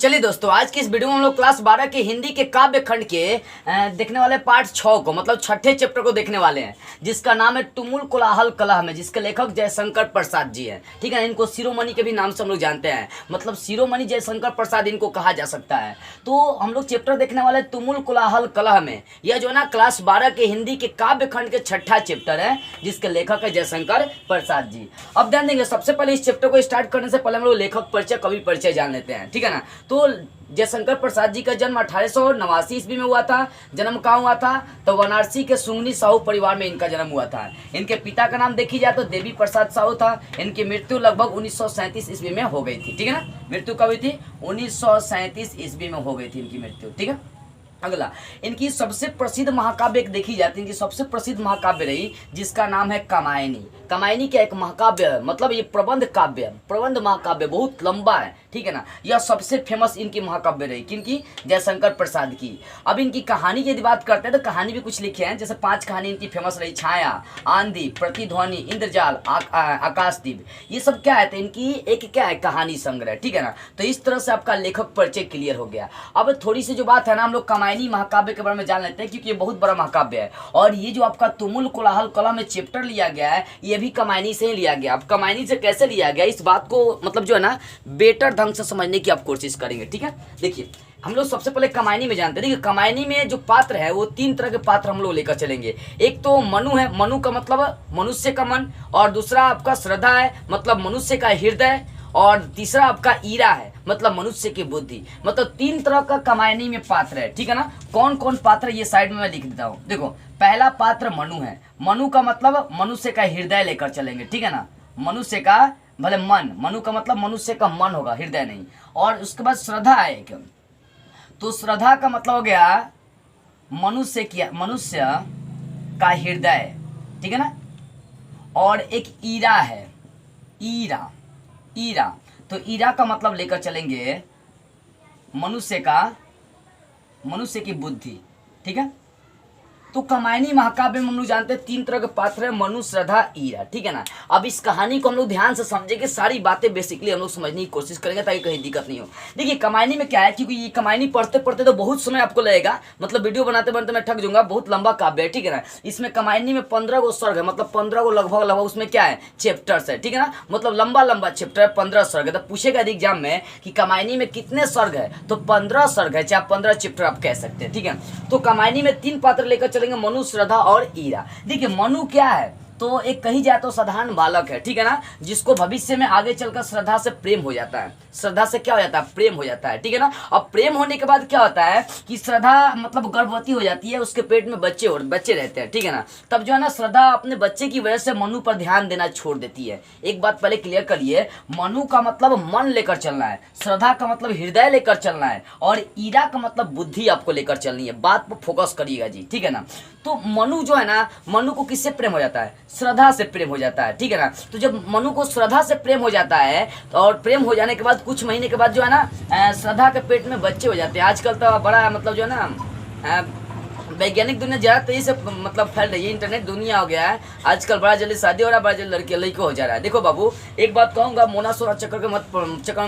चलिए दोस्तों, आज की इस वीडियो में हम लोग क्लास 12 के हिंदी के काव्य खंड के देखने वाले पार्ट 6 को, मतलब छठे चैप्टर को देखने वाले हैं, जिसका नाम है तुमुल कोलाहल कलह में, जिसके लेखक जयशंकर प्रसाद जी हैं। ठीक है, इनको शिरोमणि के भी नाम से हम लोग जानते हैं, मतलब शिरोमणि जयशंकर प्रसाद इनको कहा जा सकता है। तो हम लोग चैप्टर देखने वाले तुमुल कोलाहल कलह में। यह जो है ना क्लास 12 के हिंदी के काव्य खंड के छठा चैप्टर है, जिसके लेखक है जयशंकर प्रसाद जी। अब ध्यान देंगे, सबसे पहले इस चैप्टर को स्टार्ट करने से पहले हम लोग लेखक परिचय, कवि परिचय जान लेते हैं। ठीक है ना। तो जयशंकर प्रसाद जी का जन्म 1889 ईस्वी में हुआ था। जन्म कहाँ हुआ था? तो वाराणसी के सुंगनी साहू परिवार में इनका जन्म हुआ था। इनके पिता का नाम देखी जाए तो देवी प्रसाद साहू था। इनकी मृत्यु लगभग 1937 ईस्वी में हो गई थी। ठीक है ना, मृत्यु कब हुई थी? 1937 ईस्वी में हो गई थी इनकी मृत्यु। ठीक है। अगला, इनकी सबसे प्रसिद्ध महाकाव्य एक देखी जाती है, इनकी सबसे प्रसिद्ध महाकाव्य रही जिसका नाम है कामायनी। कामायनी का एक महाकाव्य है, मतलब ये प्रबंध काव्य, प्रबंध महाकाव्य बहुत लंबा है। ठीक है ना, यह सबसे फेमस इनकी महाकाव्य रही। किनकी? जयशंकर प्रसाद की। अब इनकी कहानी की यदि बात करते हैं तो कहानी भी कुछ लिखे हैं, जैसे 5 कहानी इनकी फेमस रही: छाया, आंधी, प्रतिध्वनि, इंद्रजाल, आकाशदीप। ये सब क्या है? तो इनकी एक क्या है? कहानी संग्रह। ठीक है ना। तो इस तरह से आपका लेखक परिचय क्लियर हो गया। अब थोड़ी सी जो बात है ना, हम लोग कामायनी महाकाव्य के बारे में जान लेते हैं, क्योंकि ये बहुत बड़ा महाकाव्य है। और ये जो आपका तुमुल कोलाहल कलह में चैप्टर लिया गया है, ये भी कामायनी से ही लिया गया। अब कामायनी से कैसे लिया गया, इस बात को मतलब जो है ना बेटर ढंग से समझने की आप कोशिश करेंगे। ठीक है, देखिए हम लोग सबसे पहले कामायनी में जानते हैं। देखिए कामायनी में जो पात्र है वो 3 तरह के पात्र हम लोग लेकर चलेंगे। एक तो मनु है, मनु का मतलब मनुष्य का मन, और दूसरा आपका श्रद्धा है, मतलब मनुष्य का हृदय, और तीसरा आपका ईरा है, मतलब मनुष्य की बुद्धि। मतलब 3 तरह का कामायनी में पात्र है। ठीक है ना। कौन कौन पात्र, ये साइड में मैं लिख देता हूँ। देखो, पहला पात्र मनु है। मनु का मतलब मनुष्य का हृदय लेकर चलेंगे। ठीक है ना, मनुष्य का भले मन, मनु का मतलब मनुष्य का मन होगा, हृदय नहीं। और उसके बाद श्रद्धा है एक, तो श्रद्धा का मतलब हो गया मनुष्य का हृदय। ठीक है ना। और एक ईरा है, ईरा, तो ईरा का मतलब लेकर चलेंगे मनुष्य की बुद्धि। ठीक है। तो कामायनी महाकाव्य में हम लोग जानते हैं 3 तरह के पात्र है: मनु, श्रद्धा, ईरा। ठीक है ना। अब इस कहानी को हम लोग ध्यान से समझेंगे, सारी बातें बेसिकली हम लोग समझने की कोशिश करेंगे ताकि कहीं दिक्कत नहीं हो। देखिए कामायनी में क्या है, क्योंकि ये कामायनी पढ़ते पढ़ते तो बहुत समय आपको लगेगा, मतलब वीडियो बनाते बनाते मैं थक जाऊंगा, बहुत लंबा काव्य है। ठीक है ना। इसमें कामायनी में 15 गो सर्ग है, मतलब 15 गो लगभग उसमें क्या है? चैप्टर्स है। ठीक है ना। मतलब लंबा चैप्टर है, 15 सर्ग है। तो पूछेगा एग्जाम में कि कामायनी में कितने सर्ग है, तो 15 सर्ग है, चाहे 15 चैप्टर आप कह सकते हैं। ठीक है। तो कामायनी में 3 पात्र लेकर मनु, श्रद्धा और ईरा। देखिए मनु क्या है, तो एक कही जाए तो साधारण बालक है। ठीक है ना, जिसको भविष्य में आगे चलकर श्रद्धा से प्रेम हो जाता है। श्रद्धा से क्या हो जाता है? प्रेम हो जाता है। ठीक है ना। अब प्रेम होने के बाद क्या होता है कि श्रद्धा मतलब गर्भवती हो जाती है, उसके पेट में बच्चे रहते हैं। ठीक है ना। तब जो है ना श्रद्धा अपने बच्चे की वजह से मनु पर ध्यान देना छोड़ देती है। एक बात पहले क्लियर करिए, मनु का मतलब मन लेकर चलना है, श्रद्धा का मतलब हृदय लेकर चलना है, और ईरा का मतलब बुद्धि आपको लेकर चलनी है। बात पर फोकस करिएगा जी। ठीक है ना। तो मनु जो है ना, मनु को किससे प्रेम हो जाता है? श्रद्धा से प्रेम हो जाता है। ठीक है ना। तो जब मनु को श्रद्धा से प्रेम हो जाता है, तो और प्रेम हो जाने के बाद कुछ महीने के बाद जो है ना श्रद्धा के पेट में बच्चे हो जाते हैं। आजकल तो बड़ा मतलब जो है ना वैज्ञानिक दुनिया ज़्यादा तेजी से मतलब फैल रही है, इंटरनेट दुनिया हो गया है। आजकल बड़ा जल्दी शादी हो रहा है, बड़ा जल्दी लड़के हो जा रहा है। देखो बाबू, एक बात कहूँगा, मोना सोना चक्कर में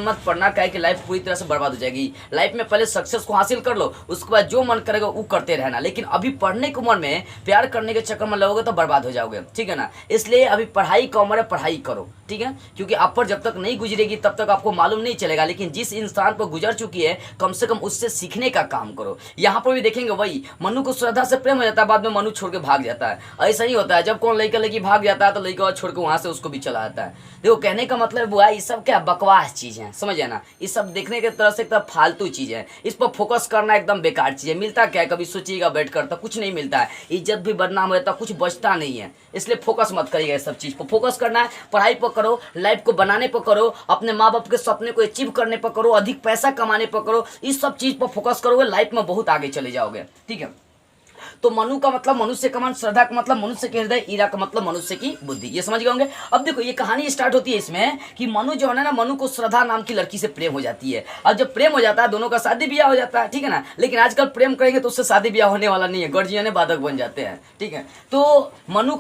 मत पड़ना, क्या कि लाइफ पूरी तरह से बर्बाद हो जाएगी। लाइफ में पहले सक्सेस को हासिल कर लो, उसके बाद जो मन करेगा वो करते रहना। लेकिन अभी पढ़ने की उम्र में प्यार करने के चक्कर में लगोगे तो बर्बाद हो जाओगे। ठीक है ना। इसलिए अभी पढ़ाई का उम्र है, पढ़ाई करो। ठीक है, क्योंकि आप पर जब तक नहीं गुजरेगी तब तक आपको मालूम नहीं चलेगा, लेकिन जिस इंसान पर गुजर चुकी है कम से कम उससे सीखने का काम करो। यहाँ पर भी देखेंगे वही, मनु को श्रद्धा से प्रेम हो जाता है, बाद में मनु छोड़ के भाग जाता है। ऐसा ही होता है, जब कौन लड़का लड़की भाग जाता है तो लड़का छोड़ के वहां से उसको भी चला जाता है। देखो कहने का मतलब वो है, ये सब क्या बकवास चीज है, समझ ना। ये सब देखने के तरह से एक तरह फालतू चीज है, इस पर फोकस करना एकदम बेकार चीज है। मिलता क्या है, कभी सोचिएगा बैठ कर, तो कुछ नहीं मिलता है, इज्जत भी बदनाम हो जाता है, कुछ बचता नहीं है। इसलिए फोकस मत करिएगा, इस सब चीज पर फोकस करना है। पढ़ाई पर करो, लाइफ को बनाने पर करो, अपने माँ बाप के सपने को अचीव करने पर करो, अधिक पैसा कमाने पर करो। इस सब चीज पर फोकस करोगे, लाइफ में बहुत आगे चले जाओगे। ठीक है। तो मनु का मतलब मनुष्य का मन, श्रद्धा का मतलब मनुष्य के हृदय, ईरा का मतलब मनुष्य की बुद्धि। ये समझ गए होंगे। अब देखो ये कहानी स्टार्ट होती है इसमें कि मनु जो है ना, मनु को श्रद्धा नाम की लड़की से प्रेम हो जाती है। अब जब प्रेम हो जाता है दोनों का शादी ब्याह हो जाता है, ठीक है ना। लेकिन आजकल प्रेम करेंगे तो उससे शादी ब्याह होने वाला नहीं है, गर्जियन बाधक बन जाते हैं, ठीक है। तो मनु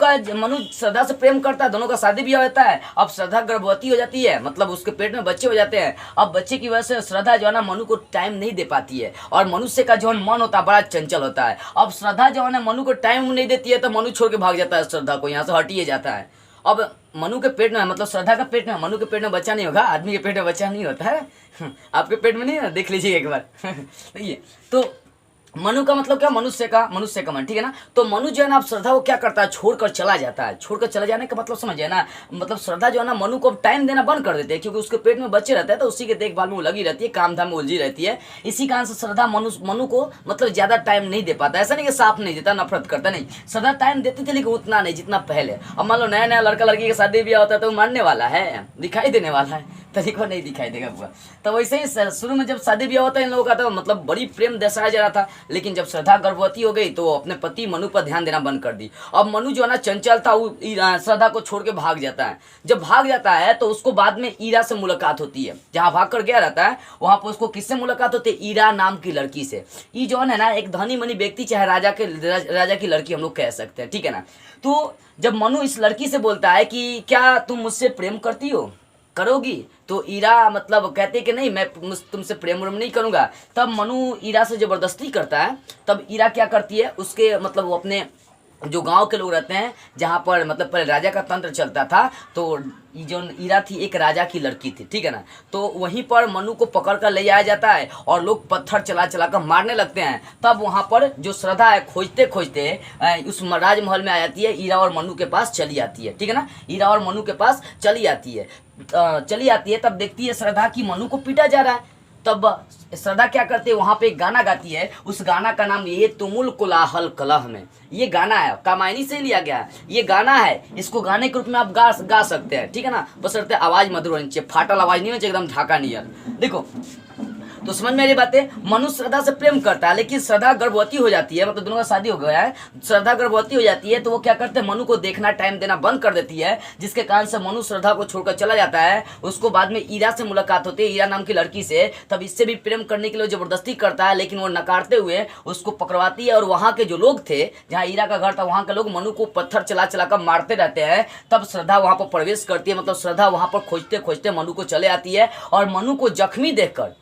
श्रद्धा से प्रेम करता है, दोनों का शादी ब्याह होता है। अब श्रद्धा गर्भवती हो जाती है, मतलब उसके पेट में बच्चे हो जाते हैं। अब बच्चे की वजह से श्रद्धा जो है ना मनु को टाइम नहीं दे पाती है, और मनुष्य का जो मन होता है बड़ा चंचल होता है। अब श्रद्धा जो है ना मनु को टाइम नहीं देती है, तो मनु छोड़ के भाग जाता है, श्रद्धा को यहाँ से हटिए जाता है। अब मनु के पेट में, मतलब श्रद्धा का पेट में, मनु के पेट में बच्चा नहीं होगा, आदमी के पेट में बच्चा नहीं होता है। आपके पेट में नहीं है, देख लीजिए एक बार। तो मनु का मतलब क्या, मनुष्य का मन, ठीक है ना। तो मनु जो है ना अब श्रद्धा को क्या करता है, छोड़कर चला जाता है। छोड़कर चला जाने का मतलब समझिए ना, मतलब श्रद्धा जो है ना मनु को टाइम देना बंद कर देते हैं, क्योंकि उसके पेट में बच्चे रहते हैं, तो उसी के देखभाल में वो लगी रहती है, काम धाम में उलझी रहती है। इसी कारण से श्रद्धा मनु को मतलब ज्यादा टाइम नहीं दे पाता। ऐसा नहीं कि साफ नहीं देता, नफरत करता, नहीं, श्रद्धा टाइम देती थी लेकिन उतना नहीं जितना पहले। अब मान लो नया नया लड़का लड़की की शादी ब्याह होता है तो मानने वाला है, दिखाई देने वाला है, तरीका नहीं दिखाई देगा पूरा। तो वैसे ही शुरू में जब शादी ब्याह होता है इन लोगों का, तो मतलब बड़ी प्रेम दर्शाया जा रहा था। लेकिन जब श्रद्धा गर्भवती हो गई तो अपने पति मनु पर ध्यान देना बंद कर दी। अब मनु जो है ना चंचल था, वो श्रद्धा को छोड़ के भाग जाता है। जब भाग जाता है तो उसको बाद में ईरा से मुलाकात होती है। जहाँ भाग कर गया रहता है वहां पर उसको किससे मुलाकात होती है, ईरा नाम की लड़की से। ये जो है ना एक धनी मनी व्यक्ति, चाहे राजा की लड़की हम लोग कह सकते हैं, ठीक है ना। तो जब मनु इस लड़की से बोलता है कि क्या तुम मुझसे प्रेम करती हो, करोगी, तो ईरा मतलब कहते कि नहीं मैं तुमसे प्रेम व्रेम नहीं करूंगा। तब मनु ईरा से जबरदस्ती करता है। तब ईरा क्या करती है, उसके मतलब वो अपने जो गांव के लोग रहते हैं, जहाँ पर मतलब पहले राजा का तंत्र चलता था, तो जो ईरा थी एक राजा की लड़की थी, ठीक है ना। तो वहीं पर मनु को पकड़ कर ले जाया जाता है और लोग पत्थर चला चला कर मारने लगते हैं। तब वहाँ पर जो श्रद्धा है खोजते खोजते उस राजमहल में आ जाती है, ईरा और मनु के पास चली आती है, ठीक है ना। ईरा और मनु के पास चली आती है। तब देखती है श्रद्धा की मनु को पीटा जा रहा है। तब श्रद्धा क्या करती है, वहां पे एक गाना गाती है। उस गाना का नाम ये तुमुल कोलाहल कलह में, ये गाना है, कामायनी से लिया गया है ये गाना है। इसको गाने के रूप में आप गा सकते हैं, ठीक है ना। बशर्ते आवाज मधुर होनी चाहिए, फाटल आवाज नहीं होनी चाहिए, एकदम ढाका नहीं है। देखो तो समझ में आ रही बातें। मनु श्रद्धा से प्रेम करता है, लेकिन श्रद्धा गर्भवती हो जाती है, मतलब दोनों का शादी हो गया है, श्रद्धा गर्भवती हो जाती है। तो वो क्या करते हैं, मनु को देखना टाइम देना बंद कर देती है, जिसके कारण से मनु श्रद्धा को छोड़कर चला जाता है। उसको बाद में ईरा से मुलाकात होती है, ईरा नाम की लड़की से। तब इससे भी प्रेम करने के लिए जबरदस्ती करता है, लेकिन वो नकारते हुए उसको पकड़वाती है। और वहाँ के जो लोग थे, जहाँ ईरा का घर था, वहाँ के लोग मनु को पत्थर चला चला कर मारते रहते हैं। तब श्रद्धा वहाँ पर प्रवेश करती है, मतलब श्रद्धा वहाँ पर खोजते खोजते मनु को चले आती है और मनु को जख्मी देखकर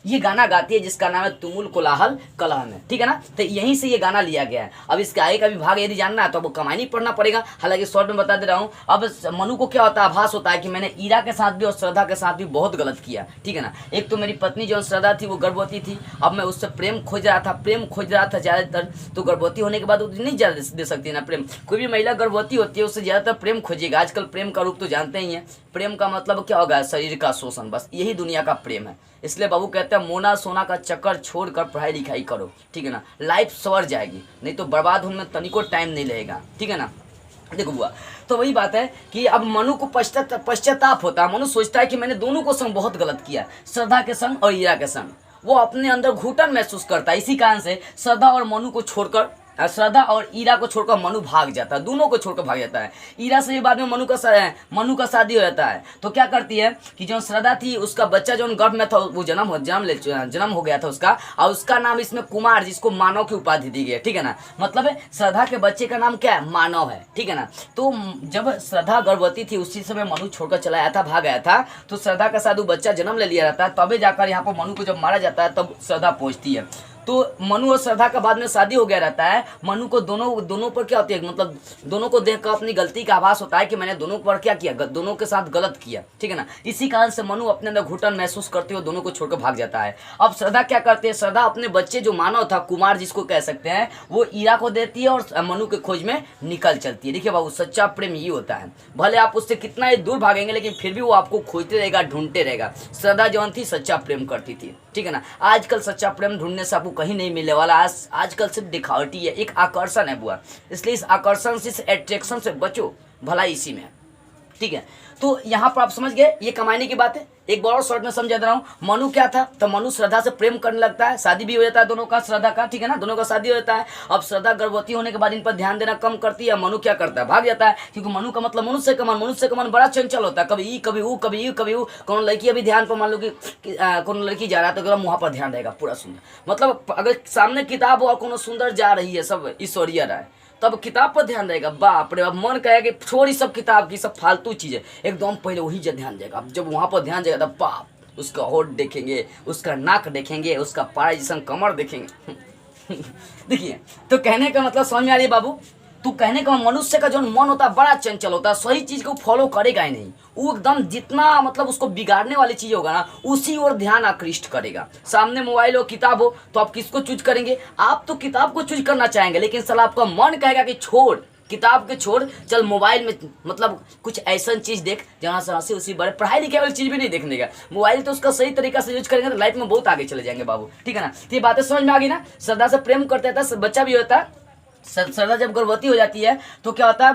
ये गाना गाती है, जिसका नाम है तुमुल कोलाहल कलह में, ठीक है ना। तो यहीं से ये गाना लिया गया है। अब इसके आगे का भी भाग यदि जानना है तो वो कमाई पढ़ना पड़ेगा, हालांकि शॉर्ट में बता दे रहा हूँ। अब मनु को क्या होता है, आभास होता है कि मैंने ईरा के साथ भी और श्रद्धा के साथ भी बहुत गलत किया, ठीक है ना। एक तो मेरी पत्नी जो श्रद्धा थी वो गर्भवती थी, अब मैं उससे प्रेम खोज रहा था ज़्यादातर। तो गर्भवती होने के बाद वो नहीं दे सकती ना प्रेम। कोई भी महिला गर्भवती होती है उससे ज़्यादातर प्रेम खोजेगा। आजकल प्रेम का रूप तो जानते ही हैं, प्रेम का मतलब क्या होगा, शरीर का शोषण, बस यही दुनिया का प्रेम है। इसलिए बाबू कहते हैं मोना सोना का चक्कर छोड़कर पढ़ाई लिखाई करो, ठीक है ना। लाइफ सवर जाएगी, नहीं तो बर्बाद होने में तनिको टाइम नहीं लगेगा, ठीक है ना। देखो बुआ, तो वही बात है कि अब मनु को पश्चाताप होता है। मनु सोचता है कि मैंने दोनों को संग बहुत गलत किया, श्रद्धा के संग और ईरा के संग। वो अपने अंदर घुटन महसूस करता है। इसी कारण से श्रद्धा और मनु को छोड़कर, श्रद्धा और ईरा को छोड़कर मनु भाग जाता है, दोनों को छोड़कर भाग जाता है। ईरा से भी बाद में मनु का शादी हो जाता है। तो क्या करती है कि जो श्रद्धा थी उसका बच्चा जो गर्भ में था वो जन्म हो गया था उसका, और उसका नाम इसमें कुमार, जिसको मानव की उपाधि दी गई है, ठीक है ना। मतलब श्रद्धा के बच्चे का नाम क्या है, मानव है, ठीक है ना। तो जब श्रद्धा गर्भवती थी उसी समय मनु छोड़कर चला आया था, भाग आया था। तो श्रद्धा का साथ वो बच्चा जन्म ले लिया रहता है, तभी जाकर यहाँ पर मनु को जब मारा जाता है तब श्रद्धा पहुँचती है। तो मनु और श्रद्धा का बाद में शादी हो गया रहता है। मनु को दोनों पर क्या होती है, मतलब दोनों को देखकर अपनी गलती का आभास होता है कि मैंने दोनों पर क्या किया, दोनों के साथ गलत किया, ठीक है ना। इसी कारण से मनु अपने अंदर घुटन महसूस करते हुए दोनों को छोड़कर भाग जाता है। अब श्रद्धा क्या करती है, श्रद्धा अपने बच्चे जो मानव था, कुमार जिसको कह सकते हैं, वो ईरा को देती है और मनु के खोज में निकल चलती है। देखिए बाबू, सच्चा प्रेम ये होता है, भले आप उससे कितना ही दूर भागेंगे लेकिन फिर भी वो आपको खोजते रहेगा, ढूंढते रहेगा। श्रद्धा जौन थी सच्चा प्रेम करती थी, ठीक है ना। आजकल सच्चा प्रेम ढूंढने से आपको कहीं नहीं मिलने वाला। आजकल सिर्फ दिखावटी है, एक आकर्षण है बुआ, इसलिए इस आकर्षण से, इस अट्रैक्शन से बचो, भला इसी में, ठीक है। तो यहाँ पर आप समझ गए ये कमाने की बात है। एक बार और शॉर्ट में समझा दे रहा हूँ। मनु क्या था, तो मनु श्रद्धा से प्रेम करने लगता है, शादी भी हो जाता है दोनों का, श्रद्धा का, ठीक है ना, दोनों का शादी हो जाता है। अब श्रद्धा गर्भवती होने के बाद इन पर ध्यान देना कम करती है। मनु क्या करता है, भाग जाता है, क्योंकि मनु का मतलब मनुष्य का मन बड़ा चंचल होता है, कभी ई कभी ऊ कभी ई कभी ऊ। कौन लड़की अभी ध्यान पर मान लो कि कौन लड़की जा रहा है तो एकदम वहाँ पर ध्यान रहेगा पूरा सुंदर, मतलब अगर सामने किताब हो और कोनो सुंदर जा रही है सब ईश्वरीय राय, तब किताब पर ध्यान रहेगा। बाप रे, अब मन कहेगा कि छोड़ ही सब किताब की सब फालतू चीजें, एकदम पहले वही ध्यान जाएगा। अब जब वहाँ पर ध्यान जाएगा तब बाप, उसका होठ देखेंगे, उसका नाक देखेंगे, उसका पारा जैसा कमर देखेंगे। देखिए, तो कहने का मतलब समझ में आ रही है बाबू। तू कहने का मनुष्य का जो मन होता है बड़ा चंचल होता है, सही चीज को फॉलो करेगा ही नहीं, वो एकदम जितना मतलब उसको बिगाड़ने वाली चीज होगा ना उसी ओर ध्यान आकृष्ट करेगा। सामने मोबाइल हो किताब हो तो आप किसको चूज करेंगे, आप तो किताब को चूज करना चाहेंगे, लेकिन साला आपका मन कहेगा कि छोड़ किताब के, छोड़ चल मोबाइल में मतलब कुछ ऐसा चीज देख जहाँ से हंसी उसी बड़े, पढ़ाई लिखाई वाली चीज भी नहीं देखने का। मोबाइल तो उसका सही तरीका से यूज करेंगे तो लाइफ में बहुत आगे चले जाएंगे बाबू, ठीक है ना। तो ये बातें समझ में आ गई ना। श्रद्धा से प्रेम करते था, बच्चा भी होता है। श्रद्धा जब गर्भवती हो जाती है तो क्या होता है,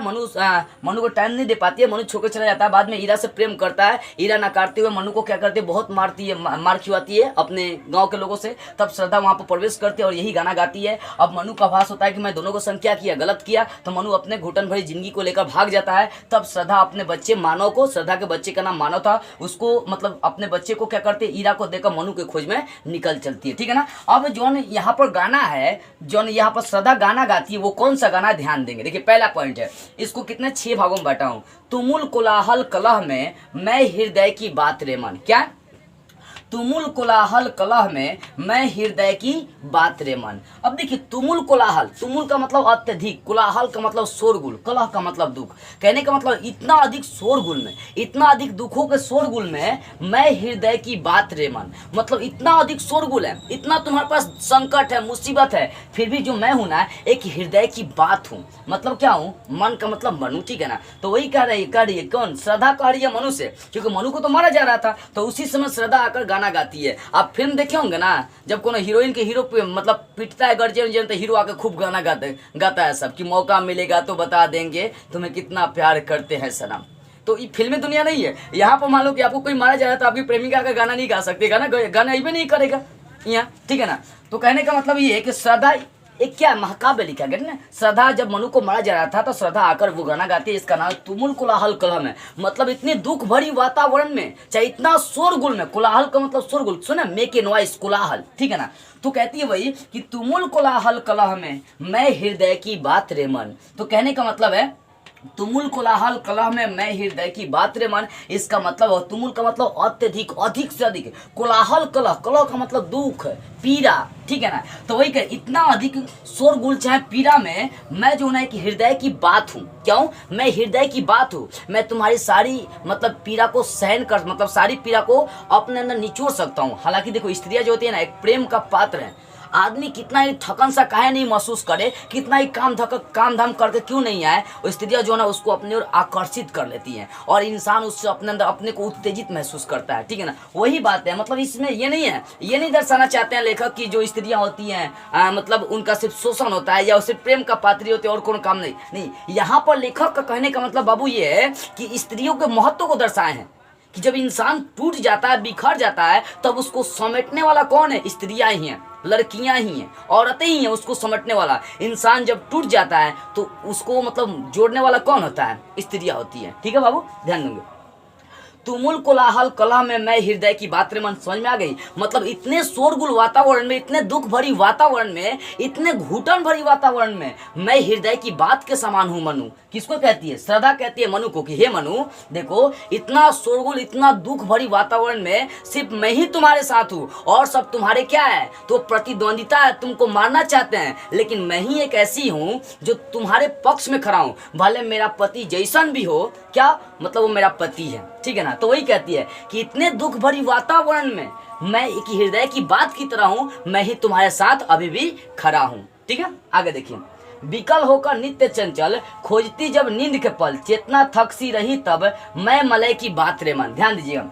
मनु को टाइम नहीं दे पाती है, मनु छोड़कर चला जाता है। बाद में ईरा से प्रेम करता है, ईरा नकारते हुए मनु को क्या करती है, बहुत मारती है, मार खिलवाती है अपने गांव के लोगों से। तब श्रद्धा वहां पर प्रवेश करती है और यही गाना गाती है। अब मनु का आभास होता है कि मैं दोनों को संग क्या किया, गलत किया, तो मनु अपने घुटन भरी जिंदगी को लेकर भाग जाता है। तब श्रद्धा अपने बच्चे मानव को, श्रद्धा के बच्चे का नाम मानव था, उसको मतलब अपने बच्चे को क्या करते, ईरा को देकर मनु के खोज में निकल चलती है, ठीक है ना। अब जो यहाँ पर गाना है, जो यहाँ पर श्रद्धा गाना गाती है, वो कौन सा गाना, ध्यान देंगे। देखिए पहला पॉइंट है, इसको कितने 6 भागों में बांटा हूं। तुमुल कोलाहल कलह में मैं हृदय की बात रे मन, क्या तुमुल कोलाहल कलह में मैं हृदय की बात रे मन। अब देखिए तुमुल कोलाहल, तुमुल का मतलब अत्यधिक, कोलाहल का मतलब शोरगुल, कलह का मतलब दुख। कहने का मतलब इतना अधिक शोरगुल में, इतना अधिक दुखों के शोरगुल में मैं हृदय की बात रे मन, मतलब इतना अधिक शोरगुल है, इतना तुम्हारे पास संकट है, मुसीबत है, फिर भी जो मैं हूं ना एक हृदय की बात हूं। मतलब क्या हूं, मन का मतलब मनु, ठीक है ना। तो वही कह रही है कौन, श्रद्धा कह रही है मनु से, क्योंकि मनु को तो मारा जा रहा था। तो उसी समय श्रद्धा आकर गाना गाती है। आप फिल्म देखे होंगे ना, जब कोनो हीरोइन के हीरो पे मतलब पिटता है गर्जियन, तो हीरो आकर खूब गाना गाता है सब कि मौका मिलेगा तो बता देंगे तुम्हें कितना प्यार करते हैं सनम। तो ये फिल्मी दुनिया नहीं है। यहाँ पर मान लो कि आपको कोई मारा जा रहा है तो आपकी प्रेमिका का गाना नहीं गा सकते, गाना ही भी नहीं करेगा यहाँ, ठीक है ना। तो कहने का मतलब ये है कि श्रद्धा एक क्या महाकाव्य लिखा गया ना। श्रद्धा जब मनु को मारा जा रहा था तो श्रद्धा आकर वो गाना गाती है, इसका नाम तुमुल कोलाहल कलह में, मतलब इतने दुख भरी वातावरण में, चाहे इतना शोरगुल में, कोलाहल का मतलब शोरगुल, सुना मेक ए नॉइस, कोलाहल, ठीक है ना। तो कहती है वही कि तुमुल कोलाहल कलह में मैं हृदय की बात रे मन। तो कहने का मतलब है तुमुल कोलाहल कलह में मैं हृदय की बात रे मन, इसका मतलब तुमुल का मतलब अत्यधिक, अधिक से अधिक, कोलाहल कलह, कलह का मतलब दुख पीड़ा, ठीक है ना। तो वही कह इतना अधिक शोरगुल चाहे पीड़ा में मैं जो ना कि हृदय की बात हूँ। क्यों, मैं हृदय की बात हूँ, मैं तुम्हारी सारी मतलब पीड़ा को सहन कर, मतलब सारी पीड़ा को अपने अंदर निचोड़ सकता हूँ। हालांकि देखो स्त्रियां जो होती है ना एक प्रेम का पात्र है। आदमी कितना ही थकन सा काहे नहीं महसूस करे, कितना ही काम धाम करके क्यों नहीं आए, वो स्त्रियां जो है ना उसको अपनी ओर आकर्षित कर लेती हैं और इंसान उससे अपने अंदर अपने को उत्तेजित महसूस करता है, ठीक है ना। वही बात है, मतलब इसमें ये नहीं है, ये नहीं दर्शाना चाहते हैं लेखक कि जो स्त्रियां होती हैं मतलब उनका सिर्फ शोषण होता है या सिर्फ प्रेम का पात्री होते हैं और कोनो काम नहीं। यहाँ पर लेखक का कहने का मतलब बाबू ये है कि स्त्रियों के महत्व को दर्शाए हैं कि जब इंसान टूट जाता है, बिखर जाता है, तब उसको समेटने वाला कौन है, स्त्रियां ही हैं, लड़कियां ही हैं, औरतें ही हैं उसको समेटने वाला। इंसान जब टूट जाता है तो उसको मतलब जोड़ने वाला कौन होता है, स्त्रियां होती हैं, ठीक है बाबू, ध्यान देंगे। तुमुल कोलाहल कलह में मैं हृदय की बात रे मन, समझ में आ गई। मतलब इतने शोरगुल वातावरण में, इतने दुख भरी वातावरण में, इतने घुटन भरी वातावरण में मैं हृदय की बात के समान हूँ मनु। किसको कहती है, श्रद्धा कहती है मनु को कि हे मनु देखो इतना शोरगुल, इतना दुख भरी वातावरण में सिर्फ मैं ही तुम्हारे साथ हूँ और सब तुम्हारे क्या है, तो प्रतिद्वंदिता है, तुमको मारना चाहते हैं, लेकिन मैं ही एक ऐसी हूँ जो तुम्हारे पक्ष में खड़ा हूँ, भले मेरा पति जैसन भी हो, क्या मतलब वो मेरा पति है, ठीक है ना। तो वही कहती है कि इतने दुख भरी वातावरण में मैं एक हृदय की बात की तरह हूं, मैं ही तुम्हारे साथ अभी भी खड़ा हूं, ठीक है। आगे देखिए, विकल होकर नित्य चंचल खोजती जब नींद के पल, चेतना थकसी रही तब मैं मलय की बात रे मन। ध्यान दीजिएगा,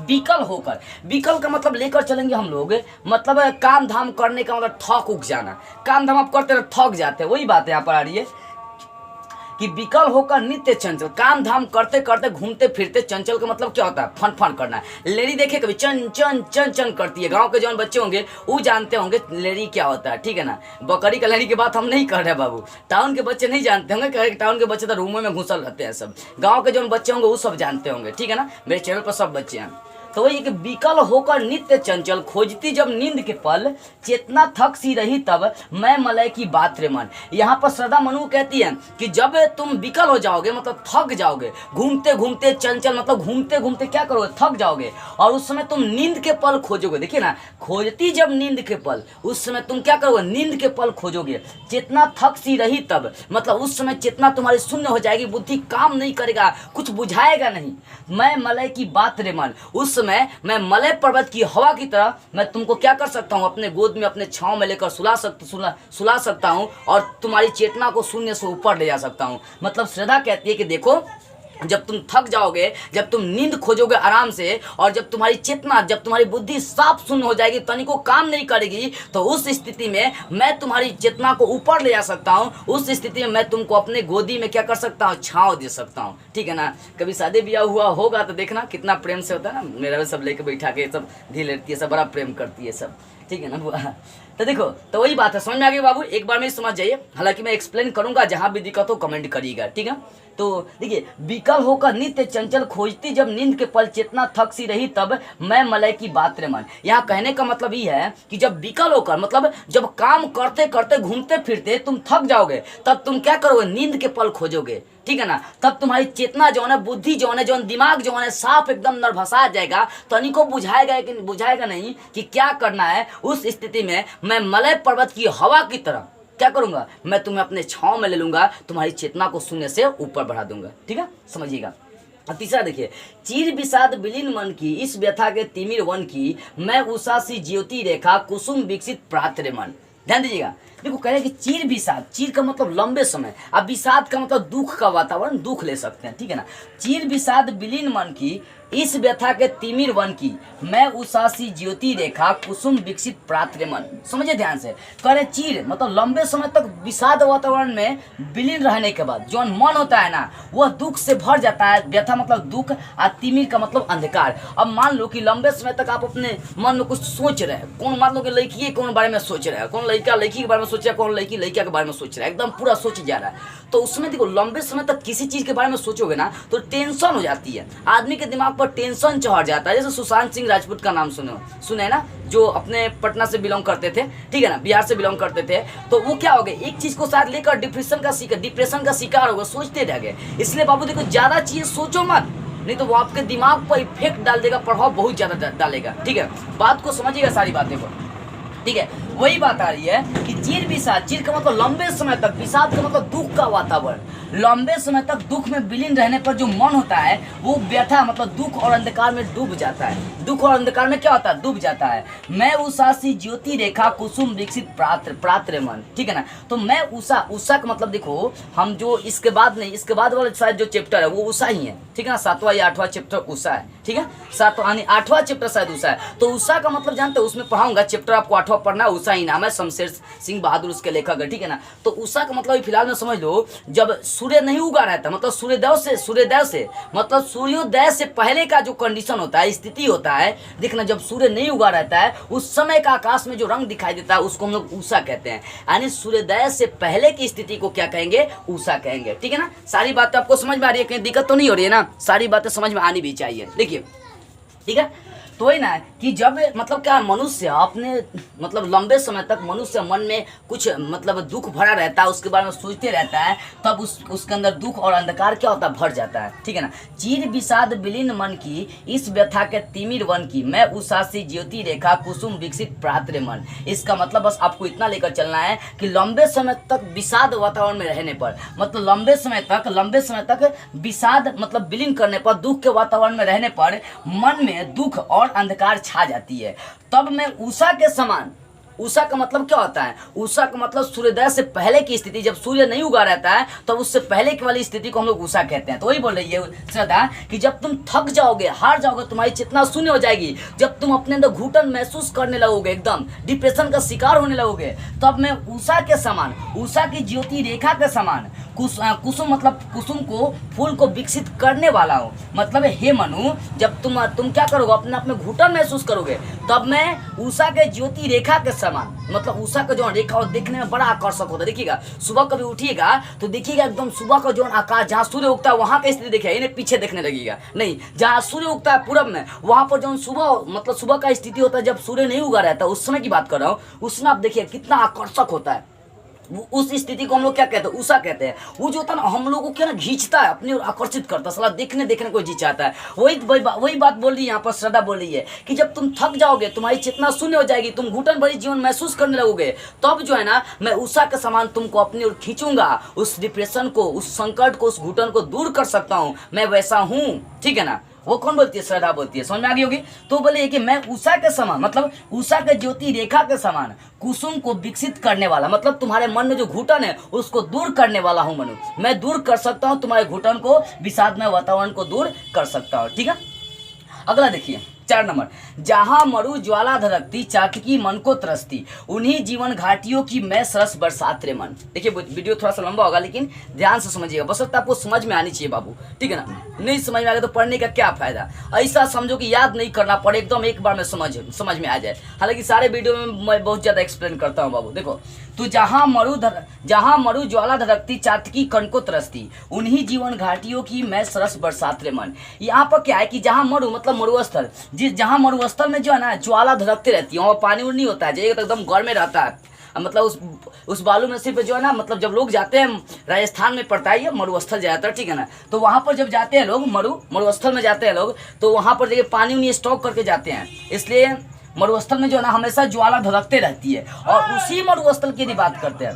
विकल होकर, विकल का मतलब लेकर चलेंगे हम लोग, मतलब काम धाम करने का मतलब थक उग जाना, काम धाम आप करते रहे थक जाते हैं, वही बात यहाँ पर आ रही है कि विकल होकर नित्य चंचल, काम धाम करते करते घूमते फिरते, चंचल का मतलब क्या होता है, फन फन करना है। लेडी देखे कभी चन चन चन चन करती है, गांव के जौन बच्चे होंगे वो जानते होंगे लेडी क्या होता है, ठीक है ना। बकरी का लेडी की बात हम नहीं कर रहे बाबू, टाउन के बच्चे नहीं जानते होंगे, टाउन के बच्चे तो रूमों में घुसल रहते हैं सब, गाँव के जौन बच्चे होंगे वो सब जानते होंगे, ठीक है ना। मेरे चैनल पर सब बच्चे हैं। तो वही कि विकल होकर नित्य चंचल, खोजती जब नींद के पल, चेतना थक सी रही तब, मैं मलय की बात रे मन। यहाँ पर श्रद्धा मनु कहती है कि जब तुम विकल हो जाओगे मतलब थक जाओगे, घूमते घूमते चंचल मतलब घूमते घूमते क्या करोगे, थक जाओगे, और उस समय तुम नींद के पल खोजोगे। देखिए ना, खोजती जब नींद के पल, उस समय तुम क्या करोगे, नींद के पल खोजोगे। चेतना थक सी रही तब, मतलब उस समय चेतना तुम्हारी शून्य हो जाएगी, बुद्धि काम नहीं करेगा, कुछ बुझाएगा नहीं। मैं मलय की बात रे मन, उस मैं मलय पर्वत की हवा की तरह मैं तुमको क्या कर सकता हूँ, अपने गोद में अपने छांव में लेकर सुला सकता हूँ, और तुम्हारी चेतना को शून्य से ऊपर ले जा सकता हूँ। मतलब श्रद्धा कहती है कि देखो, जब तुम थक जाओगे, जब तुम नींद खोजोगे आराम से, और जब तुम्हारी चेतना, जब तुम्हारी बुद्धि साफ शून्य हो जाएगी, तनिको काम नहीं करेगी, तो उस स्थिति में मैं तुम्हारी चेतना को ऊपर ले जा सकता हूँ। उस स्थिति में मैं तुमको अपने गोदी में क्या कर सकता हूँ, छाँव दे सकता हूँ, ठीक है ना। कभी शादी ब्याह हुआ होगा तो देखना कितना प्रेम से होता है ना, मेरा भी सब लेके बैठा के सब धी लेती है, सब बड़ा प्रेम करती है सब, ठीक है ना। तो देखो, तो वही बात है, समझ में आ गई बाबू, एक बार में समझ जाइए, हालांकि मैं एक्सप्लेन करूंगा, जहां भी दिक्कत हो कमेंट करिएगा, ठीक है। तो देखिए, विकल होकर नित्य चंचल, खोजती जब नींद के पल, चेतना थक सी रही तब, मैं मलय की बात रे मन। यहाँ कहने का मतलब ये है कि जब विकल होकर मतलब जब काम करते करते घूमते फिरते तुम थक जाओगे, तब तुम क्या करोगे, नींद के पल खोजोगे, ठीक है ना। तब तुम्हारी चेतना जो है, बुद्धि जो है, जो दिमाग जो है, साफ एकदम नरभसा जाएगा, तनिको बुझाएगा नहीं कि क्या करना है। उस स्थिति में मैं मलय पर्वत की हवा की तरह क्या करूंगा, मैं तुम्हें अपने छांव में ले लूंगा, तुम्हारी चेतना को शून्य से ऊपर बढ़ा दूंगा, ठीक है, समझिएगा। तीसरा देखिए, चीर विषाद विलीन मन की, इस व्यथा के तिमिर वन की, मैं उषा सी ज्योति रेखा, कुसुम विकसित प्रात्र मन। ध्यान दीजिएगा, देखो कह रहे हैं कि चीर विषाद, चीर का मतलब लंबे समय, अब विषाद का मतलब दुख का वातावरण, दुख ले सकते हैं, ठीक है ना। चीर विषाद विलीन मन की, इस व्यथा के तिमिर वन की, मैं उषा सी ज्योति रेखा, कुसुम विकसित प्रात्र मन। समझे ध्यान से, कह रहे चीर मतलब लंबे समय तक विषाद वातावरण में विलीन रहने के बाद जो मन होता है ना, वह दुख से भर जाता है। व्यथा मतलब दुख, और तिमिर का मतलब अंधकार। अब मान लो कि लंबे समय तक आप अपने मन में कुछ सोच रहे हैं, कौन मान लो कि लड़की कौन बारे में सोच रहा है, कौन लड़का लड़की के बारे में सोच रहा है, कौन लड़की लड़का के बारे में सोच रहा है, एकदम पूरा सोच जा रहा है। तो उसमें देखो, लंबे समय तक किसी चीज के बारे में सोचोगे ना तो टेंशन हो जाती है, आदमी के दिमाग पर टेंशन चढ़ जाता है। जैसे सुशांत सिंह राजपूत का नाम सुने ना, जो अपने पटना से बिलोंग करते थे, ठीक है ना, बिहार से बिलोंग करते थे। तो वो क्या हो गए, एक चीज को साथ लेकर डिप्रेशन का शिकार हो गए, सोचते रह गए। इसलिए बाबू देखो, ज्यादा चीज सोचो मत, नहीं तो वो आपके दिमाग पर इफेक्ट डाल देगा, प्रभाव बहुत ज्यादा डालेगा, ठीक है। बात को समझिएगा, सारी बातें को, ठीक है। वही बात आ रही है कि चीर विषाद, चीर का मतलब लंबे समय तक, विषाद का मतलब दुख का वातावरण। लंबे समय तक दुख में विलीन रहने पर जो मन होता है वो व्यथा मतलब दुख और अंधकार में डूब जाता है। दुख और अंधकार में क्या होता है, डूब जाता है। मैं उषा सी ज्योति रेखा, कुसुम विकसित प्रात्र मन, ठीक है ना। तो मैं उषा का मतलब देखो, हम जो इसके बाद नहीं, इसके बाद वाला शायद जो चैप्टर है वो उषा ही है, ठीक है ना। 7वां या 8वां चैप्टर उषा है, ठीक है, 8वां चैप्टर शायद उषा है। तो उषा का मतलब जानते हो, उसमें पढ़ाऊंगा, चैप्टर आपको 8वां पढ़ना है, उषा ही नाम है, शमशेर सिंह बहादुर उसके लेखक है, ठीक है ना। तो उषा का मतलब फिलहाल में समझ लो, जब सूर्य नहीं उगा रहता, मतलब सूर्योदय से मतलब सूर्योदय से पहले का जो कंडीशन होता है, स्थिति होता है, देखना जब सूर्य नहीं उगा रहता है, उस समय का आकाश में जो रंग दिखाई देता है उसको हम लोग उषा कहते हैं। यानी सूर्योदय से पहले की स्थिति को क्या कहेंगे, उषा कहेंगे, ठीक है ना। सारी बातें आपको समझ में आ रही है, कहीं दिक्कत तो नहीं हो रही है ना, सारी बातें समझ में आनी भी चाहिए, देखिए, ठीक है। तो वही ना कि जब मतलब क्या मनुष्य अपने मतलब लंबे समय तक मनुष्य मन में कुछ मतलब दुख भरा रहता है, उसके बारे में सोचते रहता है, तब उसके अंदर दुख और अंधकार क्या होता है, भर जाता है, ठीक है ना। चीर विषाद विलीन मन की, इस व्यथा के तिमिर वन की, मैं उषा सी ज्योति रेखा, कुसुम विकसित प्रात्र मन। इसका मतलब बस आपको इतना लेकर चलना है कि लंबे समय तक विषाद वातावरण में रहने पर, मतलब लंबे समय तक विषाद मतलब विलीन करने पर, दुख के वातावरण में रहने पर मन में दुख और अंधकार छा जाती है। तब मैं उषा के समान उषा का मतलब क्या होता है? उषा का मतलब सूर्योदय से पहले की स्थिति, जब सूर्य नहीं उगा रहता है तो उससे पहले की वाली स्थिति को हम लोग उषा कहते हैं। तो वही बोल रही है श्रद्धा कि जब तुम थक जाओगे, हार जाओगे, तुम्हारी चेतना शून्य हो जाएगी, जब तुम अपने अंदर घुटन महसूस करने लगोगे, एकदम डिप्रेशन का शिकार होने लगोगे, तब मैं उषा के समान, उषा की ज्योति रेखा के समान कुसुम मतलब कुसुम को, फूल को विकसित करने वाला हूँ। मतलब हे मनु, जब तुम क्या करोगे, अपने आप में घुटन महसूस करोगे, तब मैं उषा के ज्योति रेखा के समान, मतलब उषा का जो रेखा वो देखने में बड़ा आकर्षक होता है। देखिएगा सुबह कभी उठिएगा तो देखिएगा एकदम सुबह का जो आकाश, जहाँ सूर्य उगता है वहाँ का स्थिति देखिए, इन्हें पीछे देखने लगेगा नहीं, जहाँ सूर्य उगता है पूरब में, वहाँ पर जो सुबह मतलब सुबह का स्थिति होता है, जब सूर्य नहीं उगा रहता है, उस समय की बात कर रहा हूँ, उसमें आप देखिए कितना आकर्षक होता है। उस स्थिति को हम लोग क्या कहते हैं? उषा कहते हैं। वो जो होता है ना, हम लोगों को क्या ना खींचता है, अपनी ओर आकर्षित करता है, साला देखने को जी चाहता है। वही बात बोल रही है यहाँ पर श्रद्धा, बोल रही है कि जब तुम थक जाओगे, तुम्हारी चेतना शून्य हो जाएगी, तुम घुटन भरी जीवन महसूस करने लगोगे, तब जो है ना मैं उषा के समान तुमको अपनी ओर खींचूंगा, उस डिप्रेशन को, उस संकट को, उस घुटन को दूर कर सकता हूँ, मैं वैसा हूँ। ठीक है ना? वो कौन बोलती है? श्रद्धा बोलती है। समझ में आ गई होगी? तो बोले कि मैं उषा के समान, मतलब उषा के ज्योति रेखा के समान कुसुम को विकसित करने वाला, मतलब तुम्हारे मन में जो घुटन है उसको दूर करने वाला हूं मनु। मैं दूर कर सकता हूं तुम्हारे घुटन को, विषादमय वातावरण को दूर कर सकता हूं। ठीक है, अगला देखिए 4 नंबर, जहां मरु ज्वाला धड़कती, चाटकी मन को त्रसती, उन्हीं जीवन घाटियों की मैं सरस बरसात रे मन। देखिए वीडियो थोड़ा सा लंबा होगा, लेकिन ध्यान से समझिएगा, बस आपको समझ में आनी चाहिए बाबू। ठीक है ना? नहीं समझ में आ गया तो पढ़ने का क्या फायदा? ऐसा समझो कि याद नहीं करना पड़े, एकदम एक बार में समझ में आ जाए। हालांकि सारे वीडियो में मैं बहुत ज्यादा एक्सप्लेन करता हूँ बाबू। देखो, तो जहां मरु ज्वाला धड़कती, चाटकी कण को तरसती, उन्हीं जीवन घाटियों की मैं सरस बरसात रे मन। यहाँ पर क्या है कि जहां मरु मतलब मरुस्थल, जहां मरुस्थल में जो है ना ज्वाला धड़कती रहती है, वहाँ पानी नहीं होता है, जगह तो एकदम गर्म में रहता है, मतलब उस बालू में सिर्फ जो है ना, मतलब जब लोग जाते हैं, राजस्थान में पड़ता है ये मरुस्थल ज़्यादातर। ठीक है ना? तो वहाँ पर जब जाते हैं लोग, मरुस्थल में जाते हैं लोग, तो वहाँ पर देखिए पानी उन्हीं स्टॉक करके जाते हैं, इसलिए मरुस्थल में जो है ना हमेशा ज्वाला धड़कते रहती है। और उसी मरुस्थल की यदि बात करते हैं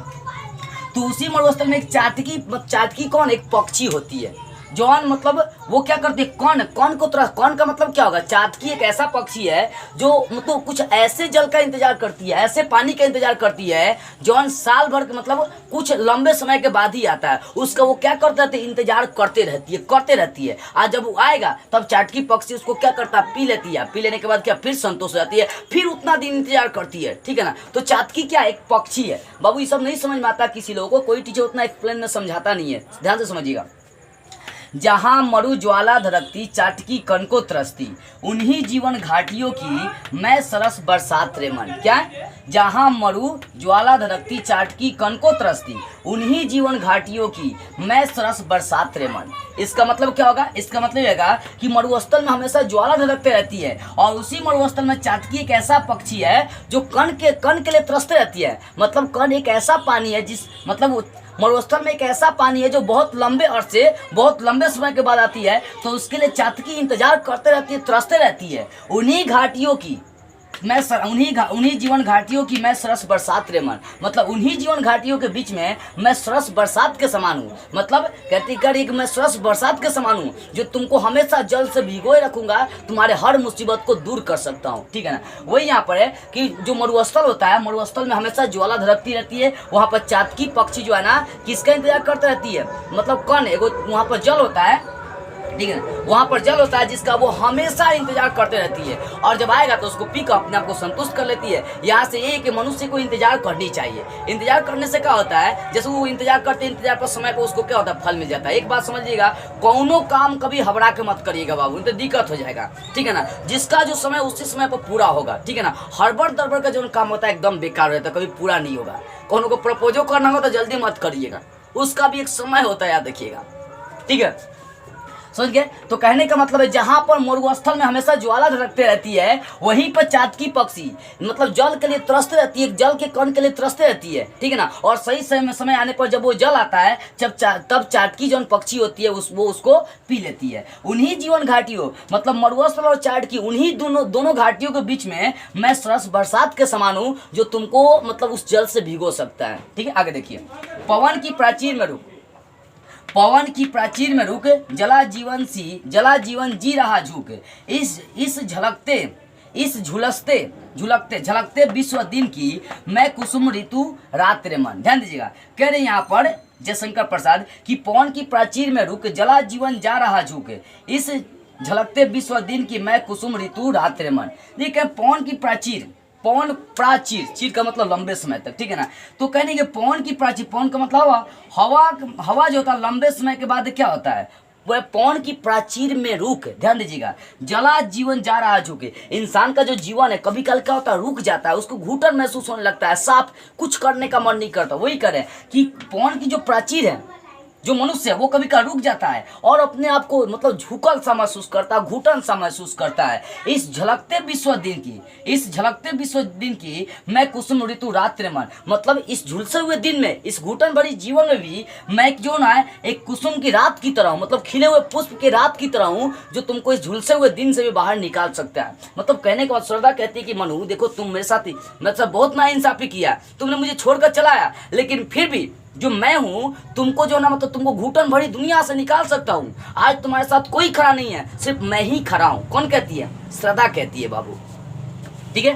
तो उसी मरुस्थल में एक चाटकी कौन, एक पक्षी होती है, जौन मतलब वो क्या करती है, कौन को तरह, कौन का मतलब क्या होगा? चातकी एक ऐसा पक्षी है जो मतलब कुछ ऐसे जल का इंतजार करती है, ऐसे पानी का इंतजार करती है, जौन साल भर के मतलब कुछ लंबे समय के बाद ही आता है, उसका वो क्या करता है, इंतजार करते रहती है। आज जब वो आएगा तब चाटकी पक्षी उसको क्या करता है, पी लेती है, पी लेने के बाद क्या फिर संतोष हो जाती है, फिर उतना दिन इंतजार करती है। ठीक है ना? तो चातकी क्या, एक पक्षी है बाबू। ये सब नहीं समझ में आता किसी लोगों को, कोई टीचर उतना एक्सप्लेन में समझाता नहीं है, ध्यान से समझिएगा। जहां मरु ज्वाला धड़कती, चाटकी कण को त्रसती, उन्हीं जीवन घाटियों की मैं सरस बरसात रे मन। क्या? जहां मरु ज्वाला धड़कती, चाटकी कण को त्रसती, उन्हीं जीवन घाटियों की मैं सरस बरसात रे मन। इसका मतलब क्या होगा? इसका मतलब होगा कि मरुस्थल में हमेशा ज्वाला धड़कते रहती है, और उसी मरुस्थल में चाटकी एक ऐसा पक्षी है जो कण के लिए त्रसते रहती है। मतलब कण एक ऐसा पानी है जिस मतलब मरुस्थल में एक ऐसा पानी है जो बहुत लंबे समय के बाद आती है, तो उसके लिए चातकी इंतजार करते रहती है, तरसते रहती है। उन्हीं घाटियों की मैं उन्हीं जीवन घाटियों की मैं सरस बरसात रे मन, मतलब उन्हीं जीवन घाटियों के बीच में मैं सरस बरसात के समान हूँ। मतलब कहती कि मैं सरस बरसात के समान हूँ, जो तुमको हमेशा जल से भिगोए रखूंगा, तुम्हारे हर मुसीबत को दूर कर सकता हूँ। ठीक है ना? वही यहाँ पर है कि जो मरुस्थल होता है, मरुस्थल में हमेशा ज्वाला धड़कती रहती है, वहाँ पर चातकी पक्षी जो है ना किसका इंतजार करती रहती है, मतलब कौन, एगो वहाँ पर जल होता है। ठीक है ना? वहाँ पर जल होता है जिसका वो हमेशा इंतजार करते रहती है, और जब आएगा तो उसको पीकर अपने आप को संतुष्ट कर लेती है। यहाँ से ये कि मनुष्य को इंतजार करनी चाहिए। इंतजार करने से क्या होता है, जैसे वो इंतजार पर समय पर उसको क्या होता है, फल मिल जाता है। एक बात समझिएगा, कौनो काम कभी घबरा के मत करिएगा बाबू, तो दिक्कत हो जाएगा। ठीक है ना? जिसका जो समय उसी समय पर पूरा होगा। ठीक है ना? हड़बड़ दड़बड़ का जो काम होता है एकदम बेकार रहता है, कभी पूरा नहीं होगा। कौन को प्रपोजो करना हो तो जल्दी मत करिएगा, उसका भी एक समय होता है, याद रखिएगा। ठीक है, समझ गए? तो कहने का मतलब है जहां पर मरुस्थल में हमेशा ज्वाला धड़कते रहती है, वहीं पर चातकी पक्षी मतलब जल के लिए तरसते रहती है, जल के कण के लिए तरसते रहती है। ठीक है ना? और सही समय आने पर जब वो जल आता है, तब चाटकी जो पक्षी होती है वो उसको पी लेती है। उन्हीं जीवन घाटियों मतलब मरुस्थल और चाटकी, उन्हीं दोनों घाटियों के बीच में मैं सरस बरसात के समान हूँ, जो तुमको मतलब उस जल से भिगो सकता है। ठीक है, आगे देखिए। पवन की प्राचीर में रुक, जला जीवन जी रहा झुक, इस झुलकते झलकते विश्व दिन की मैं कुसुम ऋतु रात्रि मन। ध्यान दीजिएगा, कह रहे यहाँ पर जयशंकर प्रसाद कि पवन की प्राचीर में रुक जला जीवन जा रहा झुके, इस झलकते विश्व दिन की मैं कुसुम ऋतु रात्रि मन। देखिए पवन की प्राचीर, पवन प्राचीर, चीर का मतलब लंबे समय तक, ठीक है ना। तो कहने के पवन की प्राचीर, पवन का मतलब हवा जो होता है लंबे समय के बाद क्या होता है, वह पवन की प्राचीर में रुक, ध्यान दीजिएगा, जला जीवन जा रहा झुके। इंसान का जो जीवन है कभी कल क्या होता है, रुक जाता है, उसको घुटन महसूस होने लगता है, साफ कुछ करने का मन नहीं करता। वही करे कि पवन की जो प्राचीर है, जो मनुष्य है वो कभी का रुक जाता है और अपने आप को मतलब झुकल सा महसूस करता है, घुटन सा महसूस करता है। इस झलकते विश्व दिन की मैं कुसुम ऋतु रात्रि मन, मतलब इस झुलसे हुए दिन में, इस घुटन भरी जीवन में भी मैं जो ना है एक कुसुम की रात की तरह हूँ, मतलब खिले हुए पुष्प की रात की तरह हूँ, जो तुमको इस झुलसे हुए दिन से भी बाहर निकाल सकता है। मतलब कहने के बाद श्रद्धा कहती है कि मनु देखो तुम मेरे साथ ही मेरे साथ बहुत नाइंसाफी किया, तुमने मुझे छोड़कर चलाया, लेकिन फिर भी जो मैं हूँ तुमको जो ना मतलब तुमको घुटन भरी दुनिया से निकाल सकता हूँ। आज तुम्हारे साथ कोई खड़ा नहीं है, सिर्फ मैं ही खड़ा हूँ। कौन कहती है? श्रद्धा कहती है बाबू, ठीक है।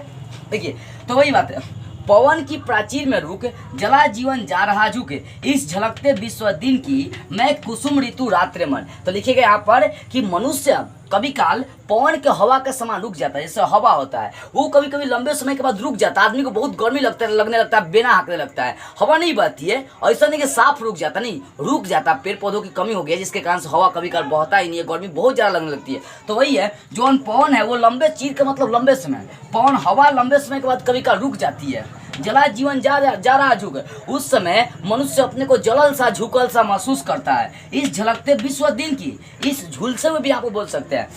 देखिए तो वही बात है, पवन की प्राचीर में रुक जला जीवन जा रहा झुके, इस झलकते विश्व दिन की मैं कुसुम ऋतु रात्रि मन। तो लिखेगा यहाँ पर कि मनुष्य कभी काल पवन के हवा के समान रुक जाता है। जैसे हवा होता है वो कभी कभी लंबे समय के बाद रुक जाता है, आदमी को बहुत गर्मी लगने लगता है, बेना हाँकने लगता है, हवा नहीं बहती है। ऐसा नहीं कि साफ रुक जाता, नहीं रुक जाता, पेड़ पौधों की कमी हो गई है जिसके कारण से हवा कभी काल बहता ही नहीं है, गर्मी बहुत ज़्यादा लगने लगती है। तो वही है जो पवन है वो लंबे चीर का मतलब लंबे समय, पवन हवा लंबे समय के बाद कभी काल रुक जाती है, जला जीवन जा रहा झुक, उस समय मनुष्य अपने को जलल सा झुकल सा महसूस करता है। इस झलकते विश्व दिन की, इस झुलसे में भी आपको बोल सकते हैं,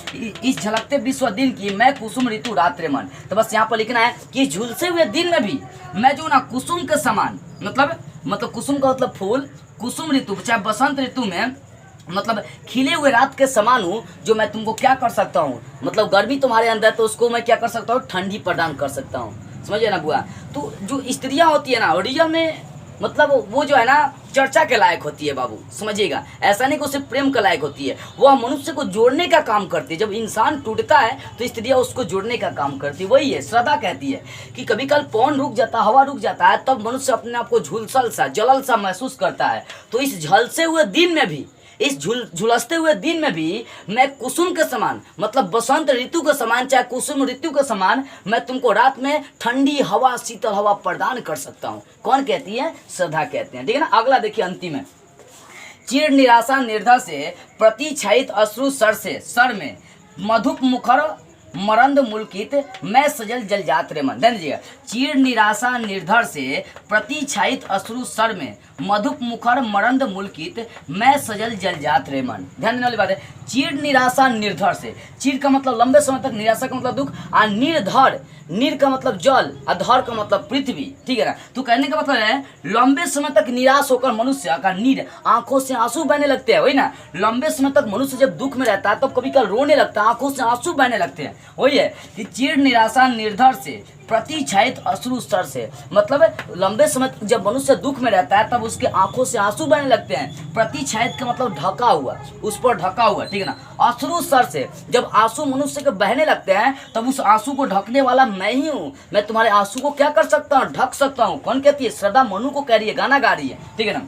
इस झलकते विश्व दिन की मैं कुसुम ऋतु रात्रि मन। तो बस यहाँ पर लिखना है कि झुलसे हुए दिन में भी मैं जो ना कुसुम के समान, मतलब कुसुम का मतलब फूल, कुसुम ऋतु चाहे बसंत ऋतु में मतलब खिले हुए रात के समान हूँ, जो मैं तुमको क्या कर सकता हूँ, मतलब गर्मी तुम्हारे अंदर तो उसको मैं क्या कर सकता हूँ, ठंडी प्रदान कर सकता हूँ। समझिए ना बुआ। तो जो स्त्रियां होती है ना रियल में मतलब वो जो है ना चर्चा के लायक होती है बाबू, समझिएगा। ऐसा नहीं कि उसे प्रेम के लायक होती है, वह मनुष्य को जोड़ने का काम करती है। जब इंसान टूटता है तो स्त्रियां उसको जोड़ने का काम करती है। वही है श्रद्धा कहती है कि कभी कल पवन रुक जाता, हवा रुक जाता है, तब मनुष्य अपने आप को झुलसल सा जलल सा महसूस करता है। तो इस झलसे हुए दिन में भी, इस झुलसते हुए दिन में भी मैं कुसुम के समान, मतलब बसंत ऋतु के समान, चाहे कुसुम ऋतु के समान, मैं तुमको रात में ठंडी हवा, शीतल हवा प्रदान कर सकता हूँ। कौन कहती है? श्रद्धा कहते हैं, ठीक है ना। अगला देखिए अंतिम है, चिर निराशा निर्धर से प्रतिछायित अश्रु सर में मधुप मुखर मरंद मुल्कित मैं सजल जल जात रे मन। ध्यान दीजिएगा, चीर निराशा निर्धर से प्रतिछायित अश्रु सर में मधुप मुखर मरंद मुल्कित मैं सजल जल जात रे मन। ध्यान देने वाली बात है, चीर निराशा निर्धर से, चीर का मतलब लंबे समय तक, निराशा का मतलब दुख, और निर्धर, नीर का मतलब जल, अधर का मतलब पृथ्वी, ठीक है ना। तो कहने का मतलब है लंबे समय तक निराश होकर मनुष्य का नीर, आंखों से आंसू बहने लगते हैं। वही ना, लंबे समय तक मनुष्य जब दुख में रहता है तब कभी कभी रोने लगता है, आंखों से आंसू बहने लगते हैं। वही है कि चीर निराशा निर्धर से प्रतिछायित अश्रु स्तर से, मतलब लंबे समय जब मनुष्य दुख में रहता है तब उसके आंखों से आंसू बहने लगते हैं। प्रतिछायित का मतलब ढका हुआ, उस पर ढका हुआ, ठीक है ना। अश्रु स्तर से, जब आंसू मनुष्य के बहने लगते हैं तब उस आंसू को ढकने वाला मैं ही हूँ। मैं तुम्हारे आंसू को क्या कर सकता हूँ? ढक सकता हूँ। कौन कहती है? श्रद्धा मनु को कह रही है, गाना गा रही है, ठीक है ना।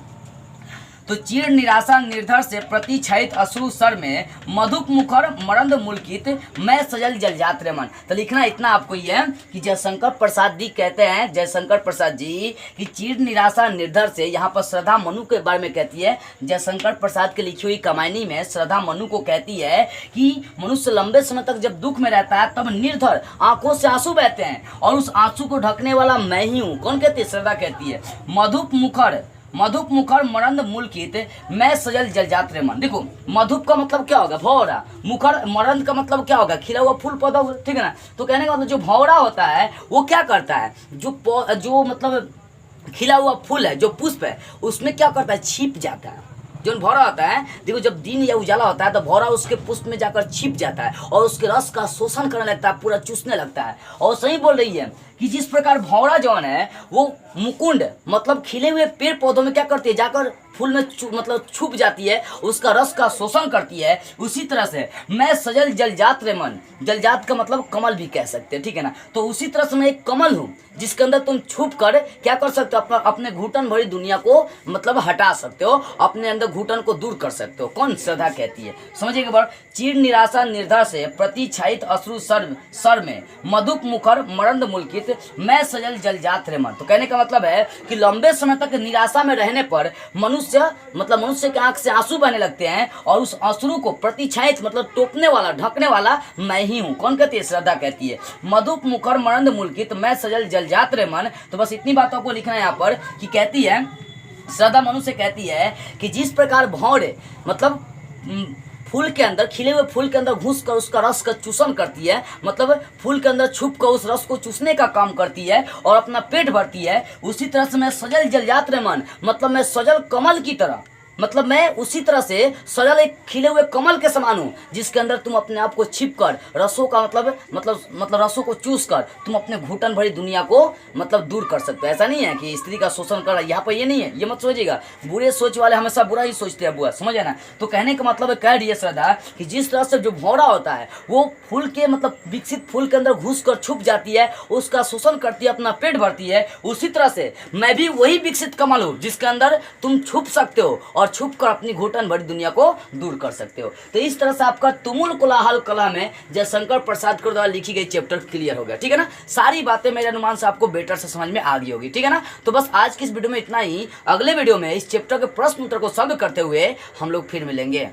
तो चीर निराशा निर्धर से प्रतिछायित अश्रु सर में मधुप मुखर मरंद मुल्कित मैं सजल जल जात रे मन। तो लिखना इतना आपको ये है कि जयशंकर प्रसाद जी कहते हैं, जयशंकर प्रसाद जी कि चीर निराशा निर्धर से, यहाँ पर श्रद्धा मनु के बारे में कहती है। जयशंकर प्रसाद की लिखी हुई कमायनी में श्रद्धा मनु को कहती है कि मनुष्य लंबे समय तक जब दुख में रहता है तब निर्धर आंखों से आंसू बहते हैं और उस आंसू को ढकने वाला मैं ही हूँ। कौन कहती है? श्रद्धा कहती है। मधुप मुखर मरंद मुल्कित मैं सजल जल जात रे मन। देखो मधुप का मतलब क्या होगा? भौरा। मुखर, मरंद का मतलब क्या होगा? खिला हुआ फूल पौधा, ठीक है ना। तो कहने का मतलब जो भौरा होता है वो क्या करता है? जो मतलब खिला हुआ फूल है, जो पुष्प है, उसमें क्या करता है? छिप जाता है। जो भौरा होता है, देखो जब दिन या उजाला होता है तो भौरा उसके पुष्प में जाकर छिप जाता है और उसके रस का शोषण करने लगता है, पूरा चूसने लगता है। और सही बोल रही है कि कि जिस प्रकार भौरा जौन है वो मुकुंड मतलब खिले हुए पेड़ पौधों में क्या करती है, जाकर फूल में मतलब छुप जाती है, उसका रस का शोषण करती है। उसी तरह से मैं सजल जलजात रे मन, जलजात का मतलब कमल भी कह सकते हैं, ठीक है ना। तो उसी तरह से मैं एक कमल हूँ जिसके अंदर तुम छुप कर क्या कर सकते हो, अपने घुटन भरी दुनिया को मतलब हटा सकते हो, अपने अंदर घुटन को दूर कर सकते हो। कौन? श्रद्धा कहती है। समझिएगा बार, चीर निराशा निर्धा से प्रतिछायित अश्रु सर में मधुप मुखर मरंद मुल्कित मैं सजल जलजात रे मन। तो कहने का मतलब है कि लंबे समय तक निराशा में रहने पर मनुष्य के आंख से आंसू बहने लगते हैं, और उस अश्रु को प्रतिछायित मतलब टोपने वाला, ढकने वाला मैं ही हूँ। कौन कहती है? श्रद्धा कहती है। मधुप मुखर मरंद मुल्कित मैं सजल जलजात रे मन। तो बस इतनी बातों को लिखना है यहाँ पर कि कहती है श्रद्धा, मनुष्य कहती है कि जिस प्रकार भौर मतलब फूल के अंदर, खिले हुए फूल के अंदर घुस कर उसका रस का चूषण करती है, मतलब फूल के अंदर छुप कर उस रस को चूसने का काम करती है और अपना पेट भरती है, उसी तरह से मैं सजल जलजात रे मन मतलब मैं सजल कमल की तरह, मतलब मैं उसी तरह से सजल एक खिले हुए कमल के समान हूँ, जिसके अंदर तुम अपने आप को छिप कर रसों का मतलब रसों को चूस कर तुम अपने घुटन भरी दुनिया को मतलब दूर कर सकते हो। ऐसा नहीं है कि स्त्री का शोषण कर रहा है, यहाँ पर ये नहीं है, ये मत सोचिएगा। बुरे सोच वाले हमेशा बुरा ही सोचते हैं बुआ, समझ है ना। तो कहने का मतलब कह रही है श्रद्धा कि जिस तरह से जो भौरा होता है वो फूल के मतलब विकसित फूल के अंदर घुस कर छुप जाती है, उसका शोषण करती है, अपना पेट भरती है, उसी तरह से मैं भी वही विकसित कमल हूँ जिसके अंदर तुम छुप सकते हो और छुप कर अपनी घुटन भरी दुनिया को दूर कर सकते हो। तो इस तरह से आपका तुमुल कोलाहल कला में जयशंकर प्रसाद के द्वारा लिखी गई चैप्टर क्लियर हो गया, ठीक है ना। सारी बातें मेरे अनुमान से आपको बेटर से समझ में आ गई होगी, ठीक है ना। तो बस आज की इस वीडियो में इतना ही। अगले वीडियो में इस चैप्टर के प्रश्न उत्तर को सॉल्व करते हुए हम लोग फिर मिलेंगे।